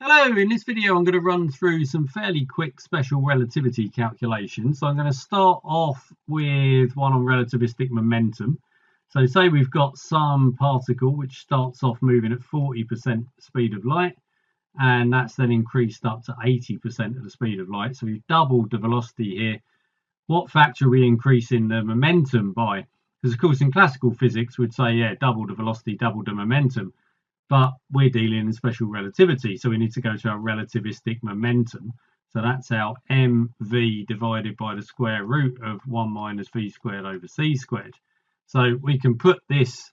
Hello, in this video I'm going to run through some fairly quick special relativity calculations. So I'm going to start off with one on relativistic momentum. So say we've got some particle which starts off moving at 40% speed of light, and that's then increased up to 80% of the speed of light. So we've doubled the velocity here. What factor are we increasing the momentum by? Because of course in classical physics we'd say, yeah, double the velocity, double the momentum. But we're dealing in special relativity, so we need to go to our relativistic momentum. So that's our mv divided by the square root of 1 minus v squared over c squared. So we can put these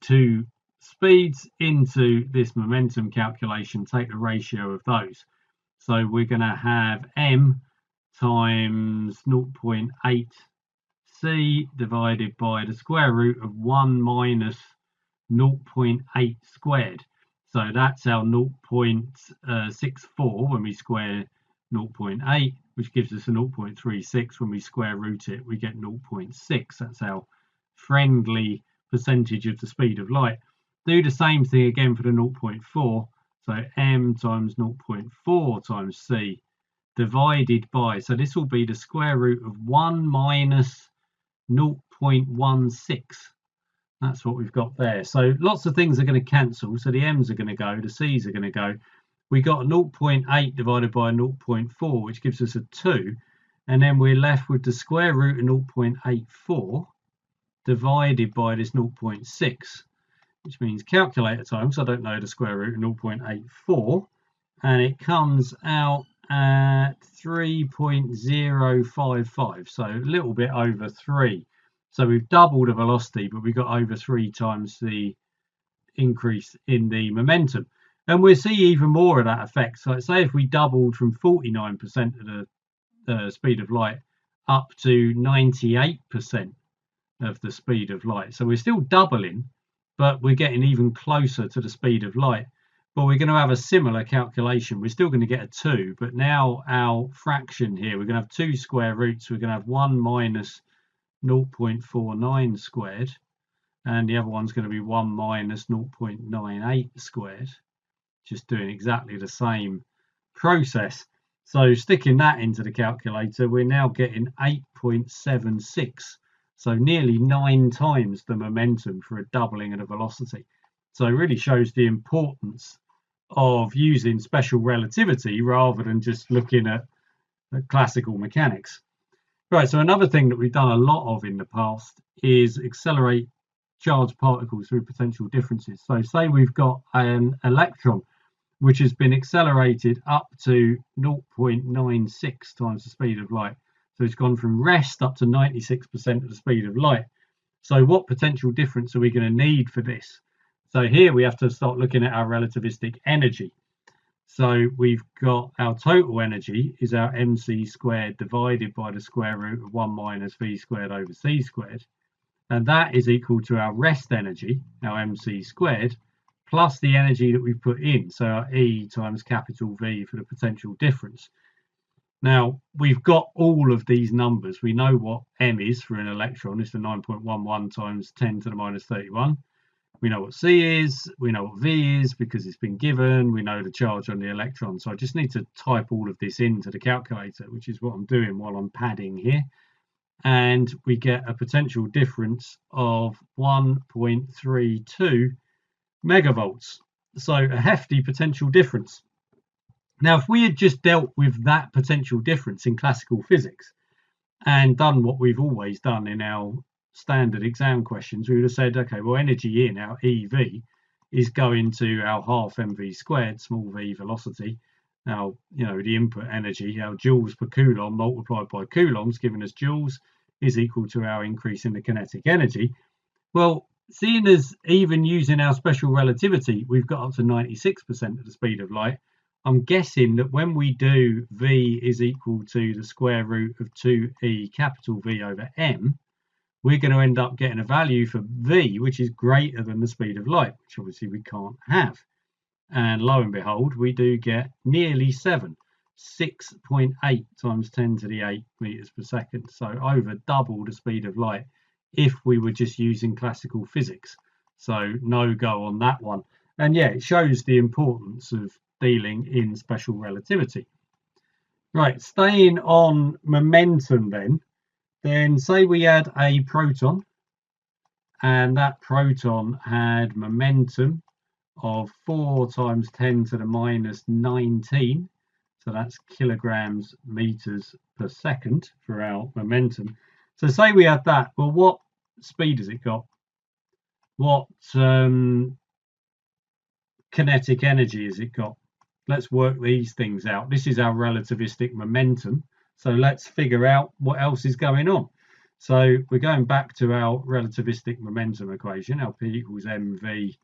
two speeds into this momentum calculation, take the ratio of those. So we're going to have m times 0.8 c divided by the square root of 1 minus 0.8 squared. So that's our 0.64 when we square 0.8, which gives us a 0.36. When we square root it, we get 0.6. That's our friendly percentage of the speed of light. Do the same thing again for the 0.4. So m times 0.4 times c divided by, so this will be the square root of 1 minus 0.16. That's what we've got there. So lots of things are going to cancel. So the m's are going to go, the c's are going to go. We got 0.8 divided by 0.4, which gives us a 2. And then we're left with the square root of 0.84 divided by this 0.6, which means calculator time. So I don't know the square root of 0.84. And it comes out at 3.055. So a little bit over 3. So we've doubled the velocity, but we've got over 3 times the increase in the momentum. And we'll see even more of that effect. So let's say if we doubled from 49% of the speed of light up to 98% of the speed of light. So we're still doubling, but we're getting even closer to the speed of light. But we're going to have a similar calculation. We're still going to get a 2, but now our fraction here, we're going to have 2 square roots. We're going to have 1 minus 0.49 squared, and the other one's going to be 1 minus 0.98 squared, just doing exactly the same process. So sticking that into the calculator, we're now getting 8.76, so nearly 9 times the momentum for a doubling of the velocity. So it really shows the importance of using special relativity rather than just looking at classical mechanics. Right, so another thing that we've done a lot of in the past is accelerate charged particles through potential differences. So say we've got an electron which has been accelerated up to 0.96 times the speed of light. So it's gone from rest up to 96% of the speed of light. So what potential difference are we going to need for this? So here we have to start looking at our relativistic energy. So we've got our total energy is our mc squared divided by the square root of 1 minus v squared over c squared. And that is equal to our rest energy, our mc squared, plus the energy that we've put in. So our E times capital V for the potential difference. Now, we've got all of these numbers. We know what m is for an electron. It's the 9.11 times 10 to the minus 31. We know what C is, we know what V is because it's been given, we know the charge on the electron. So I just need to type all of this into the calculator, which is what I'm doing while I'm padding here. And we get a potential difference of 1.32 megavolts. So a hefty potential difference. Now, if we had just dealt with that potential difference in classical physics and done what we've always done in our standard exam questions, we would have said, okay, well, energy in our EV is going to our half mv squared, small v velocity. Now, the input energy, our joules per coulomb multiplied by coulombs, giving us joules, is equal to our increase in the kinetic energy. Well, seeing as even using our special relativity, we've got up to 96% of the speed of light, I'm guessing that when we do v is equal to the square root of 2e capital V over m, we're going to end up getting a value for v which is greater than the speed of light, which obviously we can't have. And lo and behold, we do get nearly 7, 6.8 times 10 to the 8 meters per second. So over double the speed of light if we were just using classical physics. So no go on that one. And yeah, it shows the importance of dealing in special relativity. Right, staying on momentum then say we had a proton, and that proton had momentum of 4 times 10 to the minus 19. So that's kilograms meters per second for our momentum. So say we had that. Well, what speed has it got? What kinetic energy has it got? Let's work these things out. This is our relativistic momentum. So let's figure out what else is going on. So we're going back to our relativistic momentum equation. Our P equals mv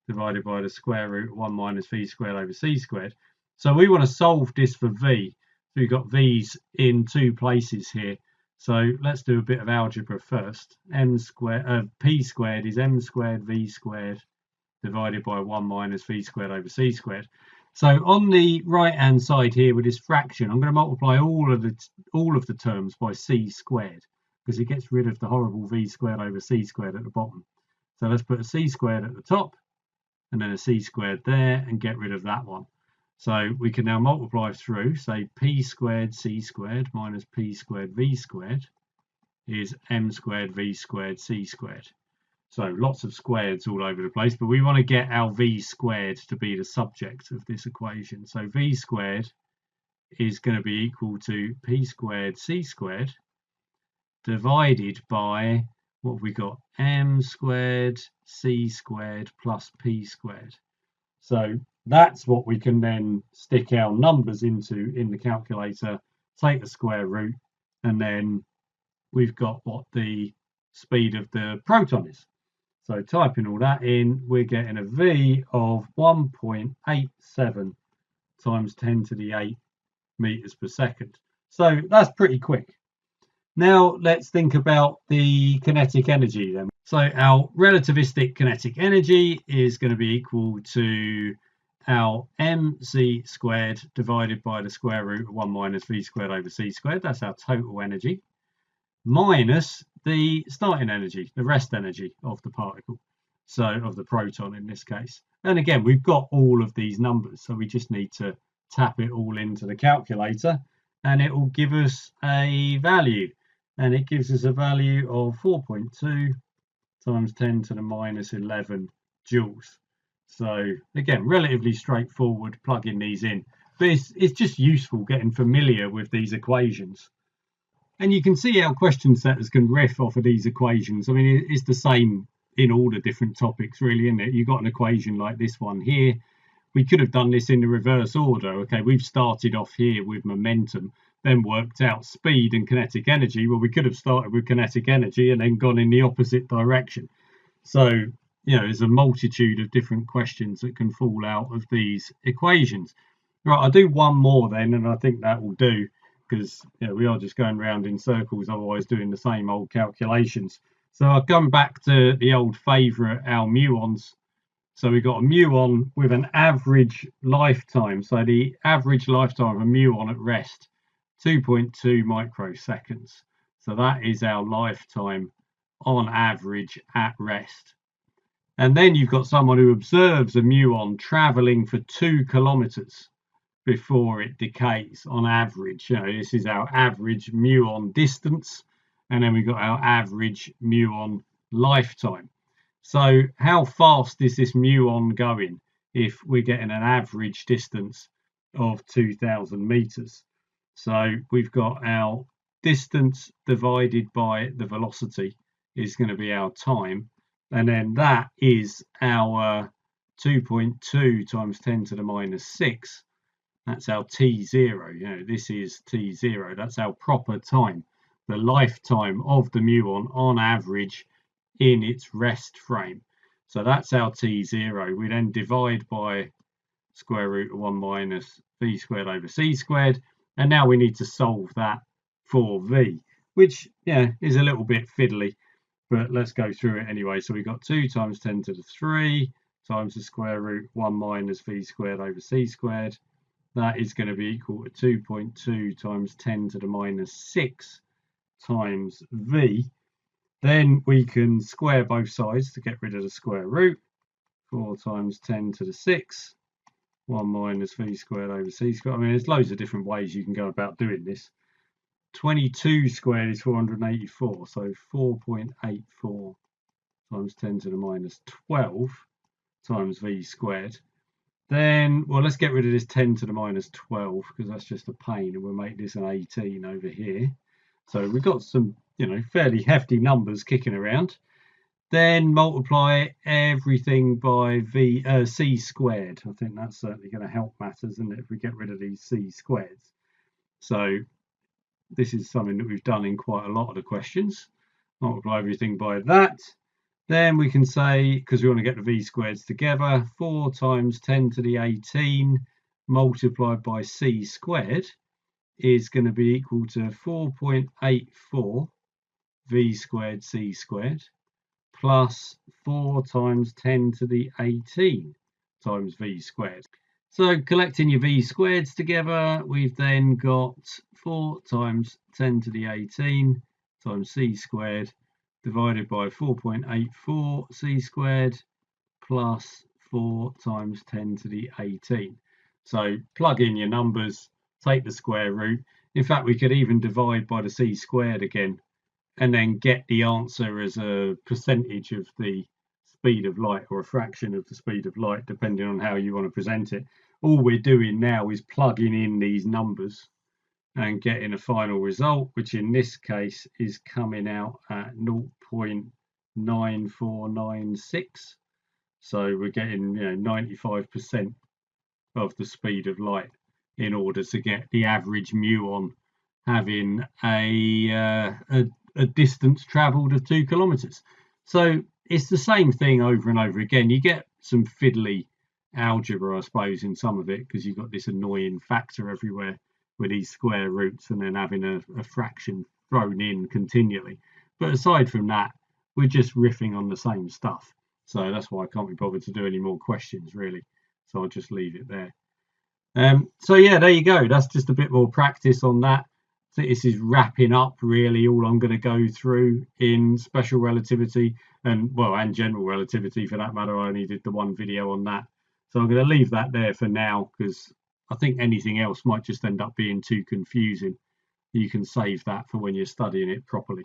divided by the square root of 1 minus v squared over c squared. So we want to solve this for v. So we've got v's in two places here. So let's do a bit of algebra first. P squared is m squared v squared divided by 1 minus v squared over c squared. So on the right hand side here with this fraction, I'm going to multiply all of the terms by c squared, because it gets rid of the horrible v squared over c squared at the bottom. So let's put a c squared at the top and then a c squared there and get rid of that one. So we can now multiply through, say p squared c squared minus p squared v squared is m squared v squared c squared. So lots of squareds all over the place, but we want to get our v squared to be the subject of this equation. So v squared is going to be equal to p squared c squared divided by, what have we got? M squared c squared plus p squared. So that's what we can then stick our numbers into in the calculator, take the square root, and then we've got what the speed of the proton is. So typing all that in, we're getting a v of 1.87 times 10 to the 8 meters per second. So that's pretty quick. Now let's think about the kinetic energy then. So our relativistic kinetic energy is going to be equal to our mc squared divided by the square root of 1 minus v squared over c squared. That's our total energy, minus the starting energy, the rest energy of the particle, so of the proton in this case. And again, we've got all of these numbers, so we just need to tap it all into the calculator and it will give us a value, and it gives us a value of 4.2 times 10 to the minus 11 joules. So again, relatively straightforward plugging these in, but it's just useful getting familiar with these equations. And you can see how question setters can riff off of these equations. I mean, it's the same in all the different topics, really, isn't it? You've got an equation like this one here. We could have done this in the reverse order. Okay, we've started off here with momentum, then worked out speed and kinetic energy. Well, we could have started with kinetic energy and then gone in the opposite direction. So, you know, there's a multitude of different questions that can fall out of these equations. Right, I'll do one more then, and I think that will do, because we are just going round in circles, otherwise doing the same old calculations. So I've gone back to the old favourite, our muons. So we've got a muon with an average lifetime. So the average lifetime of a muon at rest, 2.2 microseconds. So that is our lifetime on average at rest. And then you've got someone who observes a muon travelling for 2 kilometres before it decays on average. This is our average muon distance, and then we've got our average muon lifetime. So how fast is this muon going if we're getting an average distance of 2,000 meters? So we've got our distance divided by the velocity is going to be our time, and then that is our 2.2 times 10 to the minus 6. That's our T0. This is T0. That's our proper time, the lifetime of the muon on average in its rest frame. So that's our T0. We then divide by square root of 1 minus v squared over c squared. And now we need to solve that for v, which is a little bit fiddly, but let's go through it anyway. So we've got 2 times 10 to the 3 times the square root 1 minus v squared over c squared. That is going to be equal to 2.2 times 10 to the minus 6 times v. Then we can square both sides to get rid of the square root. 4 times 10 to the 6 1 minus v squared over c squared. I mean, there's loads of different ways you can go about doing this. 22 squared is 484, so 4.84 times 10 to the minus 12 times v squared. Then, well, let's get rid of this 10 to the minus 12 because that's just a pain, and we'll make this an 18 over here. So we've got some, fairly hefty numbers kicking around. Then multiply everything by c squared. I think that's certainly going to help matters, isn't it, if we get rid of these c squareds. So this is something that we've done in quite a lot of the questions. Multiply everything by that. Then we can say, because we want to get the v squareds together, 4 times 10 to the 18 multiplied by c squared is going to be equal to 4.84 v squared c squared plus 4 times 10 to the 18 times v squared. So collecting your v squareds together, we've then got 4 times 10 to the 18 times c squared divided by 4.84 c squared plus 4 times 10 to the 18. So plug in your numbers, take the square root. In fact, we could even divide by the c squared again and then get the answer as a percentage of the speed of light or a fraction of the speed of light, depending on how you want to present it. All we're doing now is plugging in these numbers and getting a final result, which in this case is coming out at 0.9496. So we're getting 95% of the speed of light in order to get the average muon having a distance travelled of 2 kilometres. So it's the same thing over and over again. You get some fiddly algebra, I suppose, in some of it, because you've got this annoying factor everywhere with these square roots and then having a fraction thrown in continually. But aside from that, we're just riffing on the same stuff. So that's why I can't be bothered to do any more questions, really. So I'll just leave it there. So yeah, there you go. That's just a bit more practice on that. So this is wrapping up really all I'm going to go through in special relativity and general relativity for that matter. I only did the one video on that. So I'm going to leave that there for now because I think anything else might just end up being too confusing. You can save that for when you're studying it properly.